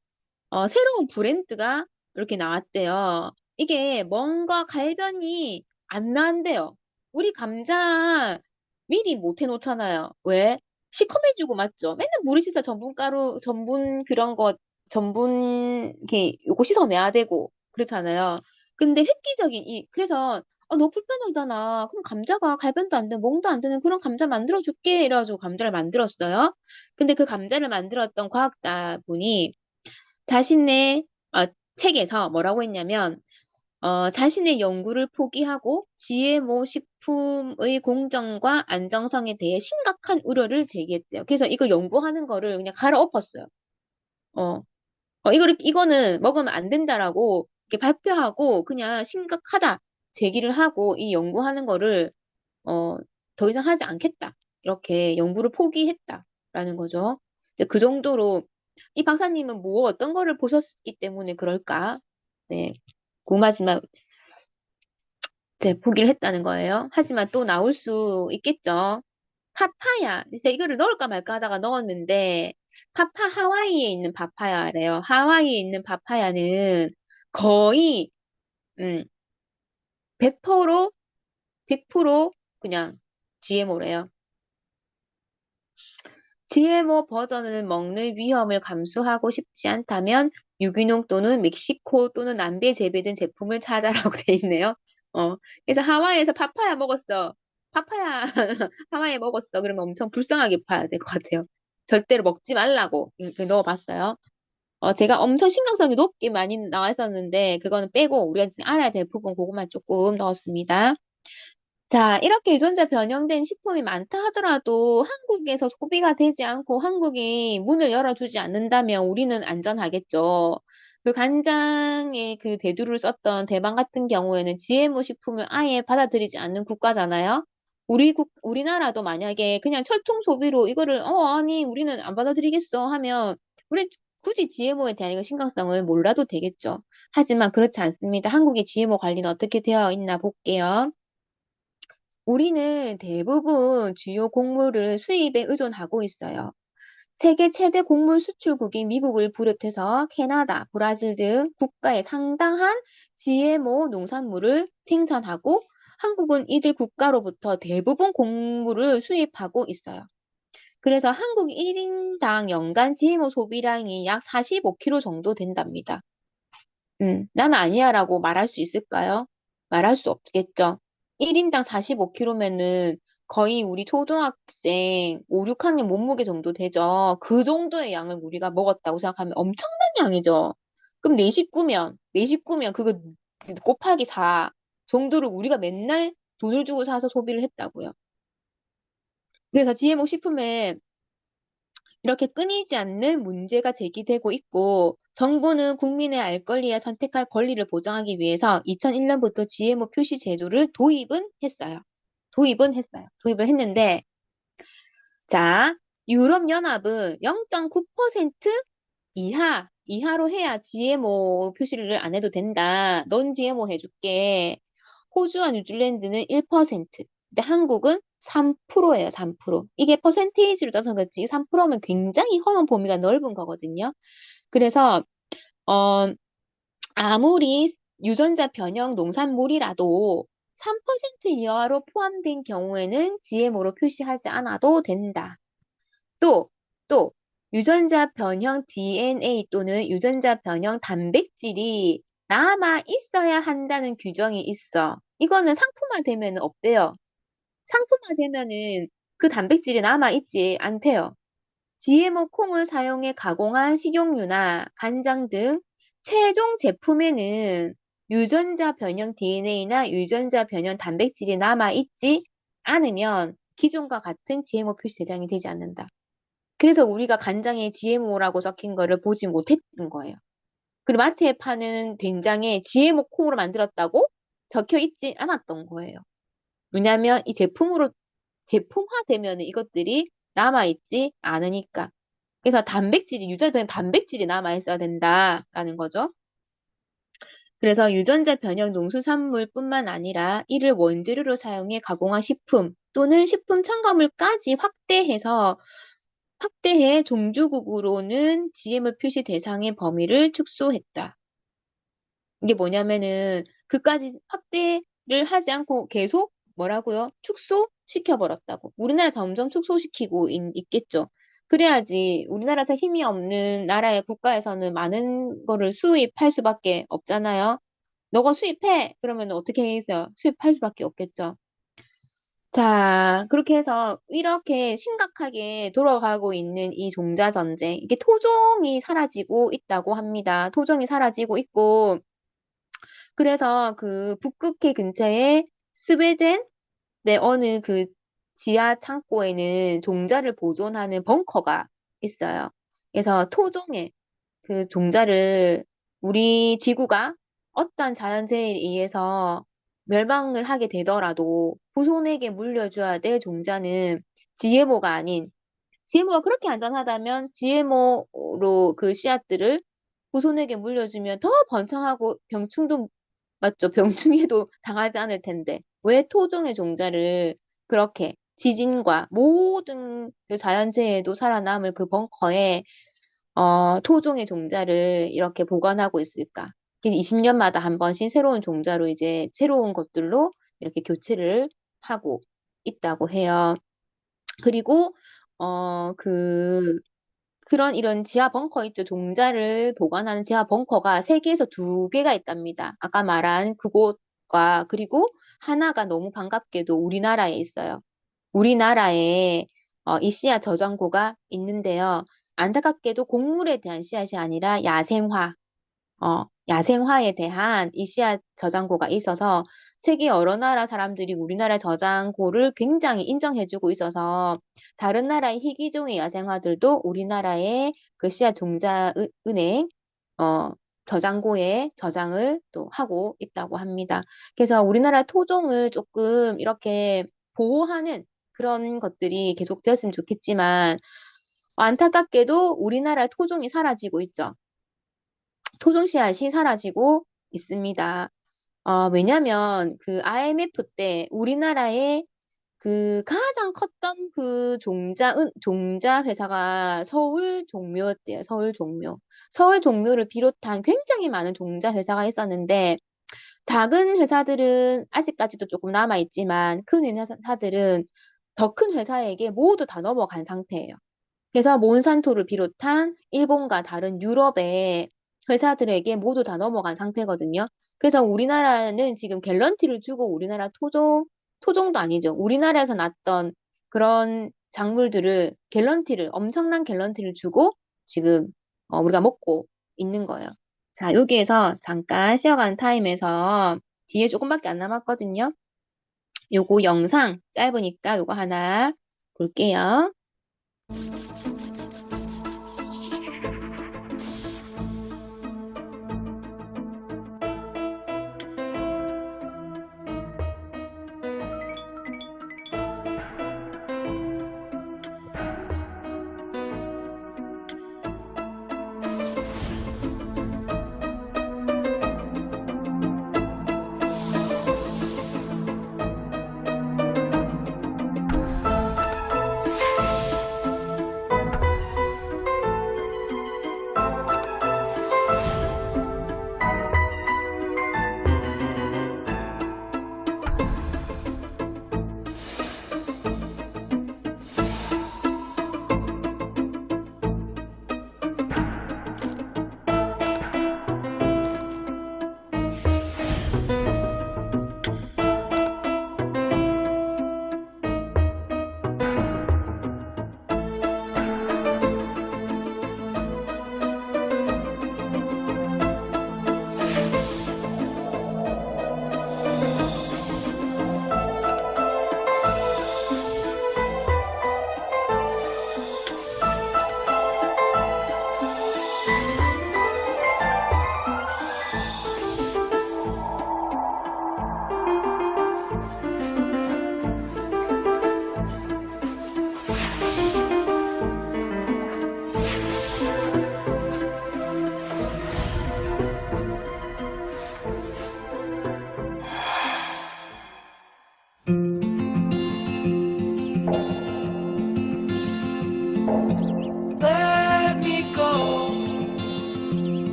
새로운 브랜드가 이렇게 나왔대요. 이게 뭔가 갈변이 안 나은데요. 우리 감자 미리 못 해놓잖아요. 왜? 시커매지고 맞죠? 맨날 물에 씻어 전분가루, 전분 그런 거, 전분 이렇게 요거 씻어내야 되고 그렇잖아요. 근데 획기적인 그래서 너무 불편하잖아. 그럼 감자가 갈변도 안 되고 멍도 안 되는 그런 감자 만들어줄게. 이래가지고 감자를 만들었어요. 근데 그 감자를 만들었던 과학자분이 자신의 책에서 뭐라고 했냐면 자신의 연구를 포기하고 GMO 식품의 공정과 안정성에 대해 심각한 우려를 제기했대요. 그래서 이거 연구하는 거를 그냥 갈아엎었어요. 어, 이거는 먹으면 안 된다라고 이렇게 발표하고 그냥 심각하다 제기를 하고 이 연구하는 거를 어, 더 이상 하지 않겠다. 이렇게 연구를 포기했다라는 거죠. 근데 그 정도로 이 박사님은 뭐 어떤 거를 보셨기 때문에 그럴까? 네, 궁금하지만 이제 포기를 했다는 거예요. 하지만 또 나올 수 있겠죠. 파파야. 그래서 이거를 넣을까 말까 하다가 넣었는데 하와이에 있는 파파야래요. 하와이에 있는 파파야는 거의 100% 100% 그냥 GMO래요. GMO 버전을 먹는 위험을 감수하고 싶지 않다면 유기농 또는 멕시코 또는 남미에 재배된 제품을 찾아라고 돼 있네요. 그래서 하와이에서 파파야 먹었어. 파파야 하와이에 먹었어. 그러면 엄청 불쌍하게 봐야 될 것 같아요. 절대로 먹지 말라고 이렇게 넣어봤어요. 제가 엄청 신경성이 높게 많이 나와 있었는데 그거는 빼고 우리가 지금 알아야 될 부분 그것만 조금 넣었습니다. 자, 이렇게 유전자 변형된 식품이 많다 하더라도 한국에서 소비가 되지 않고 한국이 문을 열어주지 않는다면 우리는 안전하겠죠. 그 간장에 그 대두를 썼던 대만 같은 경우에는 GMO 식품을 아예 받아들이지 않는 국가잖아요. 우리나라도 만약에 그냥 철통 소비로 이거를, 아니, 우리는 안 받아들이겠어 하면, 우리 굳이 GMO에 대한 이거 심각성을 몰라도 되겠죠. 하지만 그렇지 않습니다. 한국의 GMO 관리는 어떻게 되어 있나 볼게요. 우리는 대부분 주요 곡물을 수입에 의존하고 있어요. 세계 최대 곡물 수출국인 미국을 비롯해서 캐나다, 브라질 등 국가의 상당한 GMO 농산물을 생산하고 한국은 이들 국가로부터 대부분 곡물을 수입하고 있어요. 그래서 한국 1인당 연간 GMO 소비량이 약 45kg 정도 된답니다. 난 아니야라고 말할 수 있을까요? 말할 수 없겠죠. 1인당 45kg면은 거의 우리 초등학생 5, 6학년 몸무게 정도 되죠. 그 정도의 양을 우리가 먹었다고 생각하면 엄청난 양이죠. 그럼 내 식구면 그거 곱하기 4 정도를 우리가 맨날 돈을 주고 사서 소비를 했다고요. 그래서 GMO 식품에 이렇게 끊이지 않는 문제가 제기되고 있고 정부는 국민의 알 권리와 선택할 권리를 보장하기 위해서 2001년부터 GMO 표시 제도를 도입은 했어요. 도입을 했는데 자, 유럽연합은 0.9% 이하로 해야 GMO 표시를 안 해도 된다. 넌 GMO 해줄게. 호주와 뉴질랜드는 1%. 근데 한국은 3%예요, 3%. 이게 퍼센테이지로 따서 그렇지 3%면 굉장히 허용 범위가 넓은 거거든요. 그래서 어, 아무리 유전자 변형 농산물이라도 3% 이하로 포함된 경우에는 GMO로 표시하지 않아도 된다. 또, 또, 유전자 변형 DNA 또는 유전자 변형 단백질이 남아 있어야 한다는 규정이 있어. 이거는 상품화 되면 없대요. 상품화 되면은 그 단백질이 남아 있지 않대요. GMO 콩을 사용해 가공한 식용유나 간장 등 최종 제품에는 유전자 변형 DNA나 유전자 변형 단백질이 남아 있지 않으면 기존과 같은 GMO 표시 대상이 되지 않는다. 그래서 우리가 간장에 GMO라고 적힌 거를 보지 못했던 거예요. 그리고 마트에 파는 된장에 GMO 콩으로 만들었다고 적혀 있지 않았던 거예요. 왜냐하면 이 제품화되면 이것들이 남아있지 않으니까. 그래서 유전자 단백질이 남아있어야 된다라는 거죠. 그래서 유전자 변형 농수산물뿐만 아니라 이를 원재료로 사용해 가공한 식품 또는 식품 첨가물까지 확대해 종주국으로는 GMO 표시 대상의 범위를 축소했다. 이게 뭐냐면은 그까지 확대를 하지 않고 계속 뭐라고요? 축소시켜버렸다고. 우리나라 점점 축소시키고 있겠죠. 그래야지 우리나라에서 힘이 없는 나라의 국가에서는 많은 거를 수입할 수밖에 없잖아요. 너가 수입해! 그러면 어떻게 해서 수입할 수밖에 없겠죠. 자, 그렇게 해서 이렇게 심각하게 돌아가고 있는 이 종자 전쟁, 이게 토종이 사라지고 있다고 합니다. 토종이 사라지고 있고, 그래서 그 북극해 근처에 스웨덴, 네, 어느 그 지하 창고에는 종자를 보존하는 벙커가 있어요. 그래서 토종의 그 종자를 우리 지구가 어떤 자연재해에 의해서 멸망을 하게 되더라도 후손에게 물려줘야 될 종자는 GMO가 아닌 GMO가 그렇게 안전하다면 GMO로 그 씨앗들을 후손에게 물려주면 더 번창하고 병충도 맞죠? 병충해도 당하지 않을 텐데 왜 토종의 종자를 그렇게 지진과 모든 그 자연재해에도 살아남을 그 벙커에 토종의 종자를 이렇게 보관하고 있을까? 20년마다 한 번씩 새로운 종자로 이제 새로운 것들로 이렇게 교체를 하고 있다고 해요. 그리고 그런 이런 지하 벙커 있죠. 종자를 보관하는 지하 벙커가 세계에서 2개가 있답니다. 아까 말한 그곳과 그리고 하나가 너무 반갑게도 우리나라에 있어요. 우리나라에 이 씨앗 저장고가 있는데요. 안타깝게도 곡물에 대한 씨앗이 아니라 야생화에 대한 이 씨앗 저장고가 있어서 세계 여러 나라 사람들이 우리나라 저장고를 굉장히 인정해주고 있어서 다른 나라의 희귀종의 야생화들도 우리나라의 그 씨앗 종자 은행 저장고에 저장을 또 하고 있다고 합니다. 그래서 우리나라 토종을 조금 이렇게 보호하는 그런 것들이 계속되었으면 좋겠지만 안타깝게도 우리나라 토종이 사라지고 있죠. 토종 씨앗이 사라지고 있습니다. 왜냐면 그 IMF 때 우리나라에 그 가장 컸던 그 종자 회사가 서울 종묘였대요. 서울 종묘. 서울 종묘를 비롯한 굉장히 많은 종자 회사가 있었는데 작은 회사들은 아직까지도 조금 남아있지만 큰 회사들은 더 큰 회사에게 모두 다 넘어간 상태예요. 그래서 몬산토를 비롯한 일본과 다른 유럽의 회사들에게 모두 다 넘어간 상태거든요. 그래서 우리나라는 지금 갤런티를 주고 우리나라 토종도 아니죠. 우리나라에서 났던 그런 작물들을 엄청난 갤런티를 주고 지금 우리가 먹고 있는 거예요. 자, 여기에서 잠깐 쉬어가는 타임에서 뒤에 조금밖에 안 남았거든요. 요거 영상 짧으니까 요거 하나 볼게요.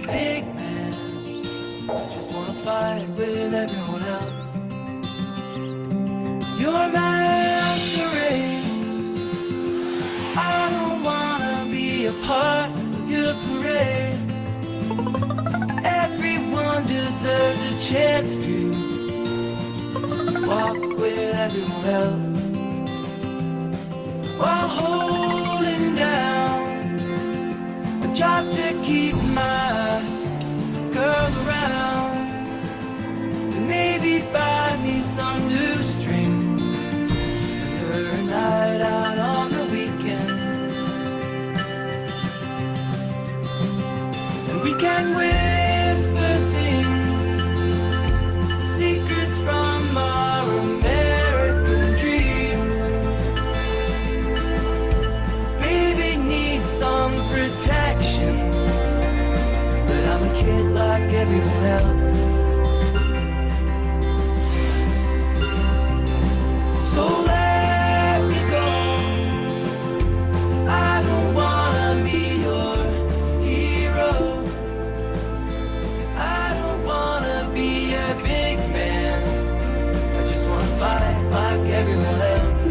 big man. Just wanna fight with everyone else. Your masquerade. I don't wanna be a part of your parade. Everyone deserves a chance to walk with everyone else while holding down a job to keep my girl around. And maybe buy me some new strings for a night out on the weekend. And we can whisper things, secrets from our American dreams. Baby needs some protection, but I'm a kid like everyone else. So let me go. I don't wanna be your hero. I don't wanna be a big man. I just wanna fight like everyone else.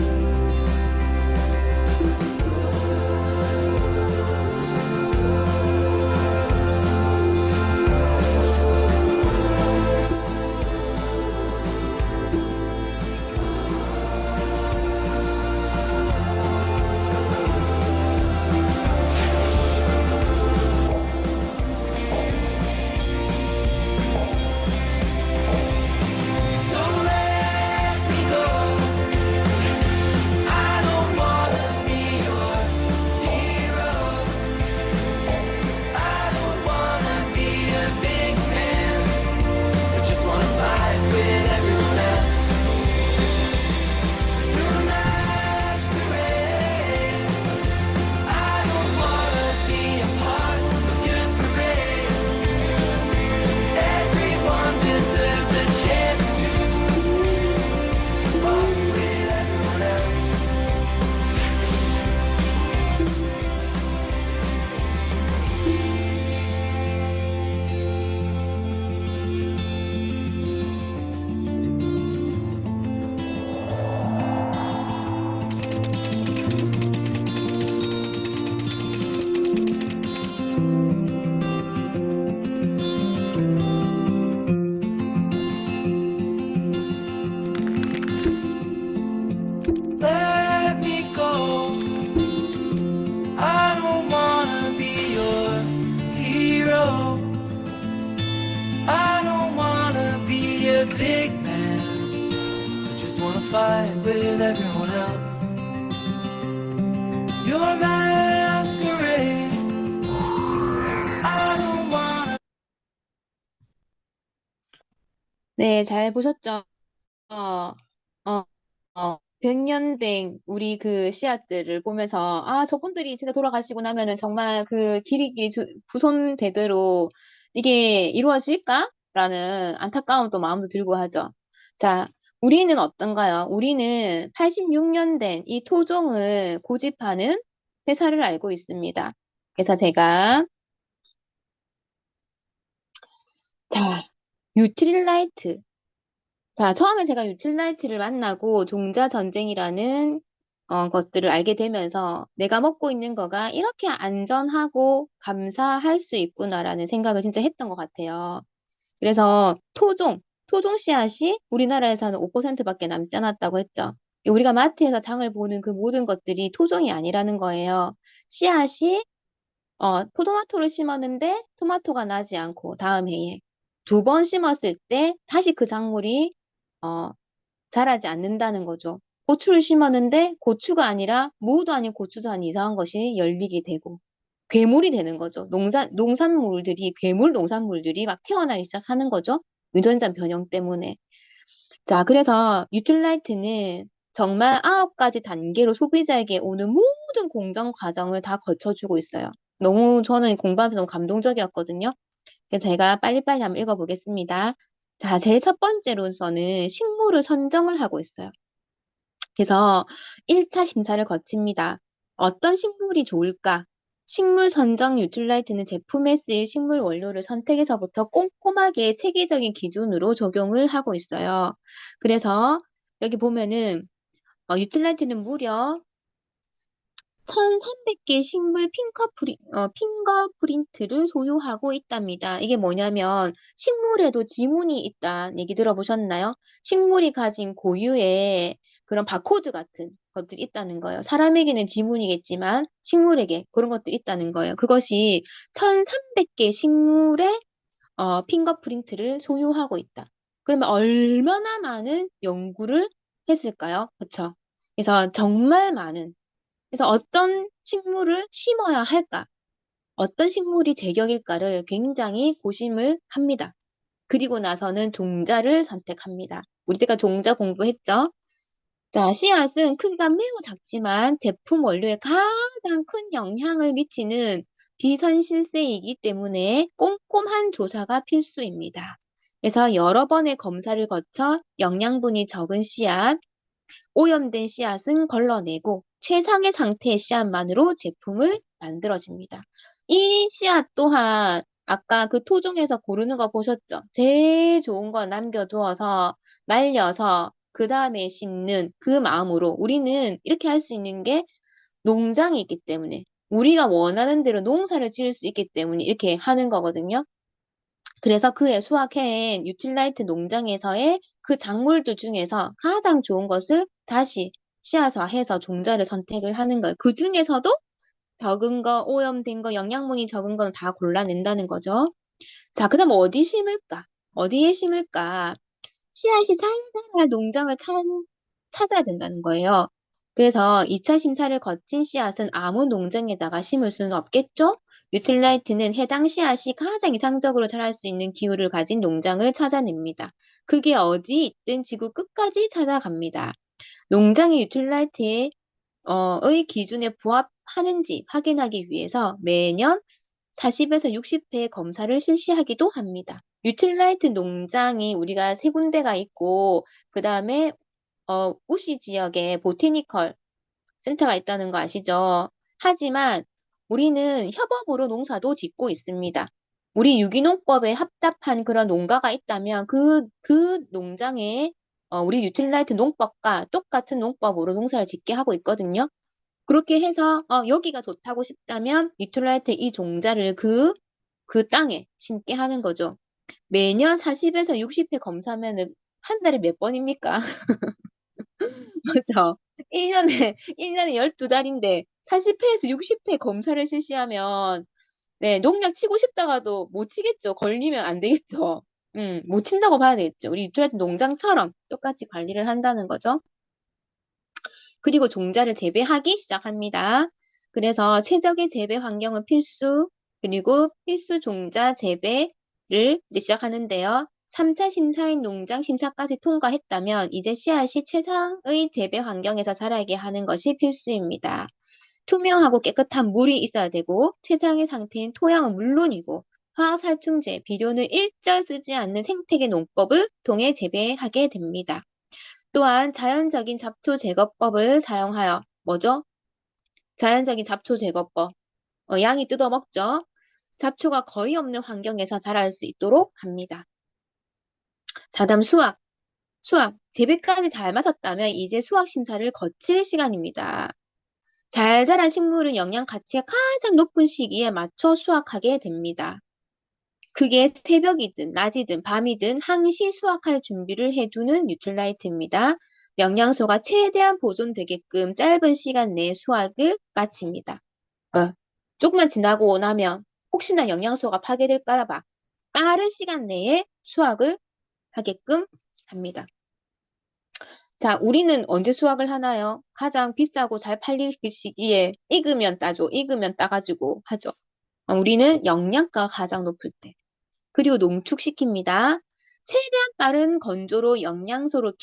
So let me go. I don't wanna be your hero. I don't wanna be a big man. I just wanna fight with everyone else. Your masquerade. I don't wanna be a part of your parade. Everyone deserves a chance to walk with everyone else. Let me go. I don't wanna be your hero. I don't wanna be a big man. I just wanna fight with everyone else. Your masquerade. I don't wanna. 네, 잘 보셨죠? 어, 어, 100년 된 우리 그 씨앗들을 보면서, 아, 저분들이 진짜 돌아가시고 나면은 정말 그 길이 부손 대대로 이게 이루어질까? 라는 안타까운 또 마음도 들고 하죠. 자, 우리는 어떤가요? 우리는 86년 된 이 토종을 고집하는 회사를 알고 있습니다. 그래서 제가, 자, 유틸라이트. 자, 처음에 제가 유틸라이트를 만나고 종자 전쟁이라는 것들을 알게 되면서 내가 먹고 있는 거가 이렇게 안전하고 감사할 수 있구나라는 생각을 진짜 했던 것 같아요. 그래서 토종 씨앗이 우리나라에서는 5%밖에 남지 않았다고 했죠. 우리가 마트에서 장을 보는 그 모든 것들이 토종이 아니라는 거예요. 씨앗이 토마토를 심었는데 토마토가 나지 않고 다음 해에 두 번 심었을 때 다시 그 작물이 어, 자라지 않는다는 거죠. 고추를 심었는데 고추가 아니라 무도 아닌 고추도 아닌 이상한 것이 열리게 되고 괴물이 되는 거죠. 농산물들이 괴물 농산물들이 막 태어나기 시작하는 거죠. 유전자 변형 때문에. 자, 그래서 뉴트라이트는 정말 9가지 단계로 소비자에게 오는 모든 공정 과정을 다 거쳐주고 있어요. 너무 저는 공부하면서 너무 감동적이었거든요. 그래서 제가 빨리빨리 한번 읽어보겠습니다. 자, 제일 첫 번째로서는 식물을 선정을 하고 있어요. 그래서 1차 심사를 거칩니다. 어떤 식물이 좋을까? 식물 선정 뉴트라이트는 제품에 쓰일 식물 원료를 선택에서부터 꼼꼼하게 체계적인 기준으로 적용을 하고 있어요. 그래서 여기 보면은 뉴트라이트는 무려 1300개 식물 핑거프린트를 소유하고 있답니다. 이게 뭐냐면 식물에도 지문이 있다는 얘기 들어보셨나요? 식물이 가진 고유의 그런 바코드 같은 것들이 있다는 거예요. 사람에게는 지문이겠지만 식물에게 그런 것들이 있다는 거예요. 그것이 1300개 식물의 핑거프린트를 소유하고 있다. 그러면 얼마나 많은 연구를 했을까요? 그쵸? 그래서 정말 많은 그래서 어떤 식물을 심어야 할까? 어떤 식물이 제격일까를 굉장히 고심을 합니다. 그리고 나서는 종자를 선택합니다. 우리 때가 종자 공부했죠? 자, 씨앗은 크기가 매우 작지만 제품 원료에 가장 큰 영향을 미치는 비선실세이기 때문에 꼼꼼한 조사가 필수입니다. 그래서 여러 번의 검사를 거쳐 영양분이 적은 씨앗, 오염된 씨앗은 걸러내고 최상의 상태의 씨앗만으로 제품을 만들어집니다. 이 씨앗 또한 아까 그 토종에서 고르는 거 보셨죠? 제일 좋은 거 남겨두어서 말려서 그 다음에 심는 그 마음으로 우리는 이렇게 할 수 있는 게 농장이 있기 때문에 우리가 원하는 대로 농사를 지을 수 있기 때문에 이렇게 하는 거거든요. 그래서 그의 수확해낸 유틸라이트 농장에서의 그 작물들 중에서 가장 좋은 것을 다시 씨앗화해서 종자를 선택을 하는 거예요. 그 중에서도 적은 거, 오염된 거, 영양분이 적은 건 다 골라낸다는 거죠. 자, 그다음 어디 심을까? 어디에 심을까? 씨앗이 잘 자랄 농장을 찾아야 된다는 거예요. 그래서 2차 심사를 거친 씨앗은 아무 농장에다가 심을 수는 없겠죠? 유틸라이트는 해당 씨앗이 가장 이상적으로 자랄 수 있는 기후를 가진 농장을 찾아냅니다. 그게 어디 있든 지구 끝까지 찾아갑니다. 농장의 유틸라이트의 의 기준에 부합하는지 확인하기 위해서 매년 40에서 60회 검사를 실시하기도 합니다. 유틸라이트 농장이 우리가 세 군데가 있고, 그 다음에, 우시 지역에 보테니컬 센터가 있다는 거 아시죠? 하지만 우리는 협업으로 농사도 짓고 있습니다. 우리 유기농법에 합답한 그런 농가가 있다면 그 농장에 우리 유틸라이트 농법과 똑같은 농법으로 농사를 짓게 하고 있거든요. 그렇게 해서 여기가 좋다고 싶다면 뉴트라이트 이 종자를 그 땅에 심게 하는 거죠. 매년 40에서 60회 검사하면 한 달에 몇 번입니까? 그죠? 1년에 12달인데 40회에서 60회 검사를 실시하면 네, 농약 치고 싶다가도 못 치겠죠. 걸리면 안 되겠죠. 못 친다고 봐야 되겠죠. 우리 뉴트라이트 농장처럼 똑같이 관리를 한다는 거죠. 그리고 종자를 재배하기 시작합니다. 그래서 최적의 재배 환경은 필수, 그리고 필수 종자 재배를 이제 시작하는데요. 3차 심사인 농장 심사까지 통과했다면 이제 씨앗이 최상의 재배 환경에서 자라게 하는 것이 필수입니다. 투명하고 깨끗한 물이 있어야 되고 최상의 상태인 토양은 물론이고 화학살충제, 비료는 일절 쓰지 않는 생태계 농법을 통해 재배하게 됩니다. 또한 자연적인 잡초 제거법을 사용하여 뭐죠? 자연적인 잡초 제거법. 양이 뜯어먹죠. 잡초가 거의 없는 환경에서 자랄 수 있도록 합니다. 자, 다음 수확. 수확. 재배까지 잘 맞았다면 이제 수확 심사를 거칠 시간입니다. 잘 자란 식물은 영양 가치가 가장 높은 시기에 맞춰 수확하게 됩니다. 그게 새벽이든 낮이든 밤이든 항시 수확할 준비를 해두는 뉴트라이트입니다. 영양소가 최대한 보존되게끔 짧은 시간 내에 수확을 마칩니다. 조금만 지나고 나면 혹시나 영양소가 파괴될까 봐 빠른 시간 내에 수확을 하게끔 합니다. 자, 우리는 언제 수확을 하나요? 가장 비싸고 잘 팔릴 그 시기에 익으면 따죠. 익으면 따가지고 하죠. 우리는 영양가가 가장 높을 때. 그리고 농축시킵니다. 최대한 빠른 건조로 영양소로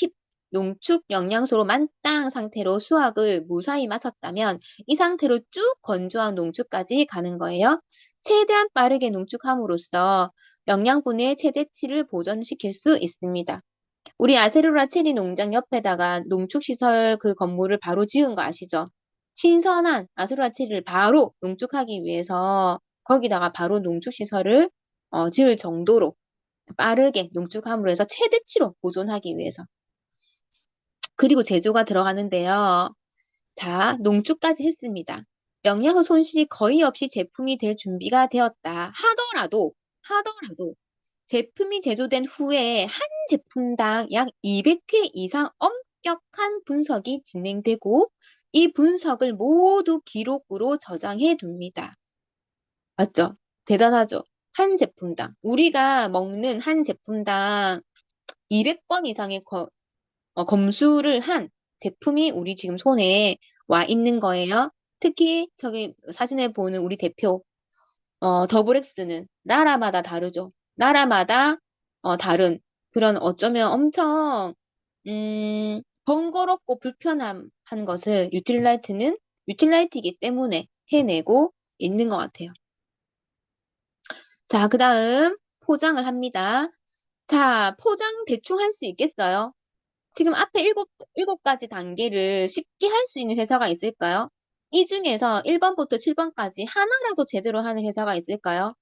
농축 영양소로 만땅 상태로 수확을 무사히 마쳤다면 이 상태로 쭉 건조한 농축까지 가는 거예요. 최대한 빠르게 농축함으로써 영양분의 최대치를 보존시킬 수 있습니다. 우리 아세로라 체리 농장 옆에다가 농축시설 그 건물을 바로 지은 거 아시죠? 신선한 아수라치를 바로 농축하기 위해서 거기다가 바로 농축시설을 지을 정도로 빠르게 농축함으로 해서 최대치로 보존하기 위해서. 그리고 제조가 들어가는데요. 자, 농축까지 했습니다. 영양소 손실이 거의 없이 제품이 될 준비가 되었다 하더라도 제품이 제조된 후에 한 제품당 약 200회 이상 엄격한 분석이 진행되고 이 분석을 모두 기록으로 저장해 둡니다. 맞죠? 대단하죠? 한 제품당. 우리가 먹는 한 제품당 200번 이상의 검수를 한 제품이 우리 지금 손에 와 있는 거예요. 특히 저기 사진에 보는 우리 대표 더블엑스는 나라마다 다르죠. 나라마다 다른 그런 어쩌면 엄청 번거롭고 불편한 것을 유틸라이트는 유틸라이트이기 때문에 해내고 있는 것 같아요. 자, 그 다음 포장을 합니다. 자, 포장 대충 할 수 있겠어요? 지금 앞에 일곱 가지 단계를 쉽게 할 수 있는 회사가 있을까요? 이 중에서 1번부터 7번까지 하나라도 제대로 하는 회사가 있을까요?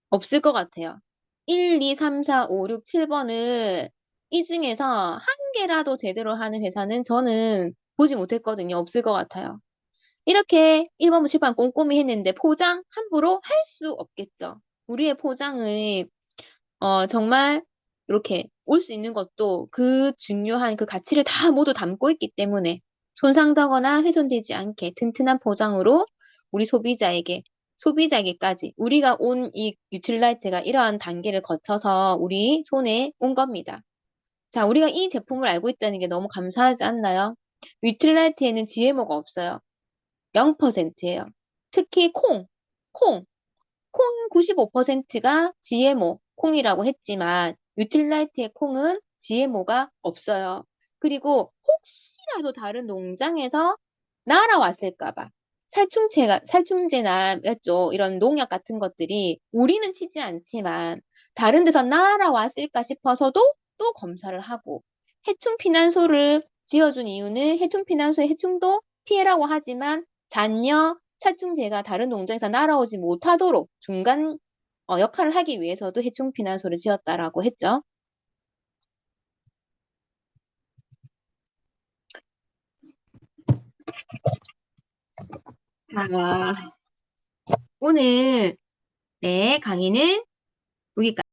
없을 것 같아요. 1, 2, 3, 4, 5, 6, 7번을 이 중에서 한 개라도 제대로 하는 회사는 저는 보지 못했거든요. 없을 것 같아요. 이렇게 1번부터 7번 꼼꼼히 했는데 포장 함부로 할 수 없겠죠. 우리의 포장을 정말 이렇게 올 수 있는 것도 그 중요한 그 가치를 다 모두 담고 있기 때문에 손상되거나 훼손되지 않게 튼튼한 포장으로 우리 소비자에게까지 우리가 온 이 유틸라이트가 이러한 단계를 거쳐서 우리 손에 온 겁니다. 자, 우리가 이 제품을 알고 있다는 게 너무 감사하지 않나요? 유틸라이트에는 GMO가 없어요. 0%예요. 특히 콩. 콩 95%가 GMO, 콩이라고 했지만 뉴틸라이트의 콩은 GMO가 없어요. 그리고 혹시라도 다른 농장에서 날아왔을까 봐 살충제나 였죠. 이런 농약 같은 것들이 우리는 치지 않지만 다른 데서 날아왔을까 싶어서도 또 검사를 하고 해충 피난소를 지어준 이유는 해충 피난소의 해충도 피해라고 하지만 잔여 살충제가 다른 농장에서 날아오지 못하도록 중간 역할을 하기 위해서도 해충 피난소를 지었다라고 했죠. 자, 오늘 네 강의는 여기까지.